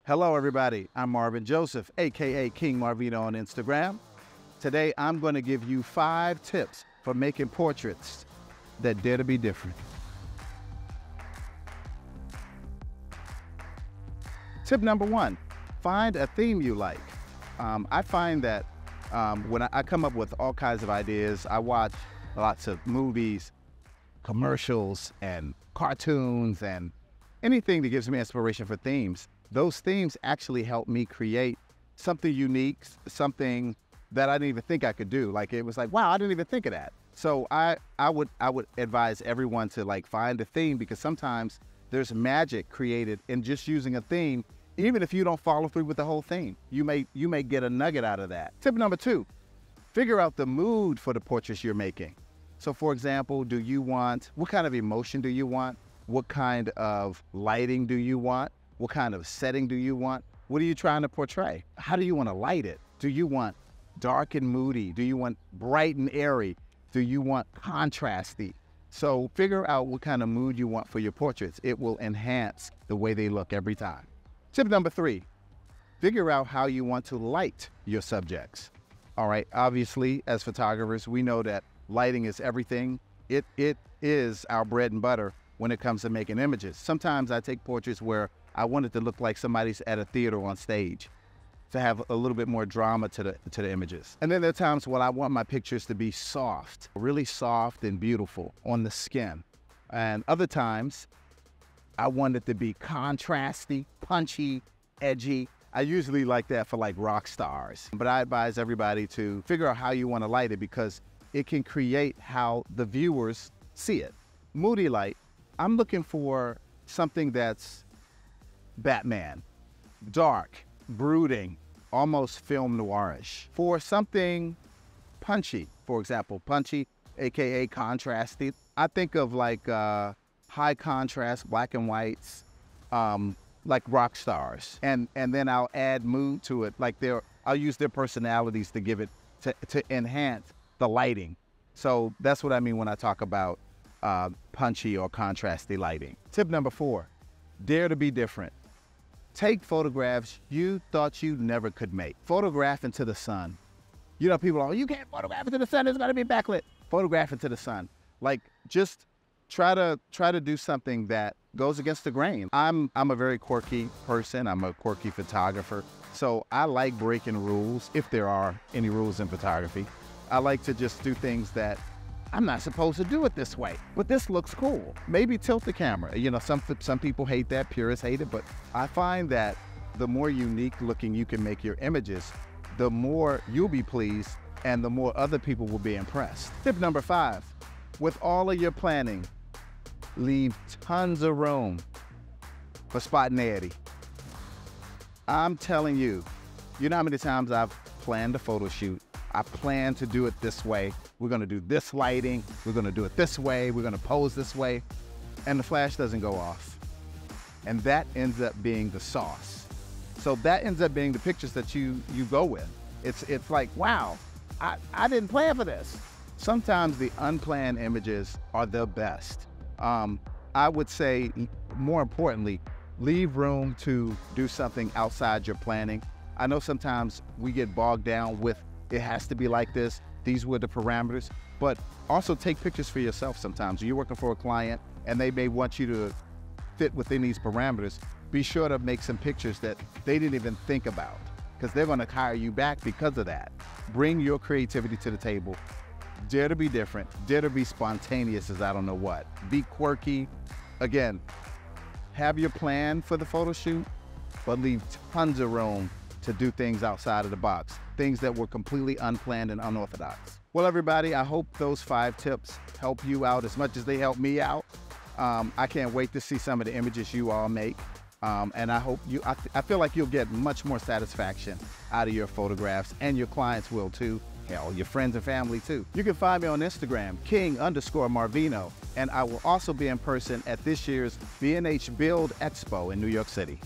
Hello everybody, I'm Marvin Joseph, aka King Marvino on Instagram. Today I'm going to give you 5 tips for making portraits that dare to be different. Tip number 1, find a theme you like. I find that when I come up with all kinds of ideas, I watch lots of movies, commercials, and cartoons, and anything that gives me inspiration for themes. Those themes actually help me create something unique, something that I didn't even think I could do. Like, it was like, wow, I didn't even think of that. So I would advise everyone to find a theme, because sometimes there's magic created in just using a theme. Even if you don't follow through with the whole theme, you may get a nugget out of that. Tip number 2, figure out the mood for the portraits you're making. So for example, what kind of emotion do you want? What kind of lighting do you want? What kind of setting do you want? What are you trying to portray? How do you want to light it? Do you want dark and moody? Do you want bright and airy? Do you want contrasty? So figure out what kind of mood you want for your portraits. It will enhance the way they look every time. Tip number 3, figure out how you want to light your subjects. All right, obviously, as photographers, we know that lighting is everything. It is our bread and butter when it comes to making images. Sometimes I take portraits where I want it to look like somebody's at a theater on stage, to have a little bit more drama to the images. And then there are times when I want my pictures to be soft, really soft and beautiful on the skin. And other times, I want it to be contrasty, punchy, edgy. I usually like that for rock stars. But I advise everybody to figure out how you want to light it, because it can create how the viewers see it. Moody light, I'm looking for something that's Batman, dark, brooding, almost film noirish. For something punchy, for example, punchy, aka contrasty, I think of high contrast black and whites, like rock stars, and then I'll add mood to it. I'll use their personalities to give it to enhance the lighting. So that's what I mean when I talk about punchy or contrasty lighting. Tip number 4, dare to be different. Take photographs you thought you never could make. Photograph into the sun. You know, people are, you can't photograph into the sun, it's gotta be backlit. Photograph into the sun. Just try to do something that goes against the grain. I'm a very quirky person, I'm a quirky photographer. So I like breaking rules, if there are any rules in photography. I like to just do things that I'm not supposed to do it this way, but this looks cool. Maybe tilt the camera. You know, some people hate that, purists hate it, but I find that the more unique looking you can make your images, the more you'll be pleased and the more other people will be impressed. Tip number 5, with all of your planning, leave tons of room for spontaneity. I'm telling you, you know how many times I've planned a photo shoot, I plan to do it this way. We're gonna do this lighting. We're gonna do it this way. We're gonna pose this way. And the flash doesn't go off. And that ends up being the sauce. So that ends up being the pictures that you go with. It's like, wow, I didn't plan for this. Sometimes the unplanned images are the best. I would say, more importantly, leave room to do something outside your planning. I know sometimes we get bogged down with, it has to be like this, these were the parameters, but also take pictures for yourself sometimes. You're working for a client and they may want you to fit within these parameters. Be sure to make some pictures that they didn't even think about, because they're gonna hire you back because of that. Bring your creativity to the table. Dare to be different, dare to be spontaneous as I don't know what. Be quirky. Again, have your plan for the photo shoot, but leave tons of room to do things outside of the box, things that were completely unplanned and unorthodox. Well, everybody, I hope those 5 tips help you out as much as they help me out. I can't wait to see some of the images you all make. And I hope I feel like you'll get much more satisfaction out of your photographs, and your clients will too. Hell, your friends and family too. You can find me on Instagram, King_Marvino, and I will also be in person at this year's B&H Build Expo in New York City.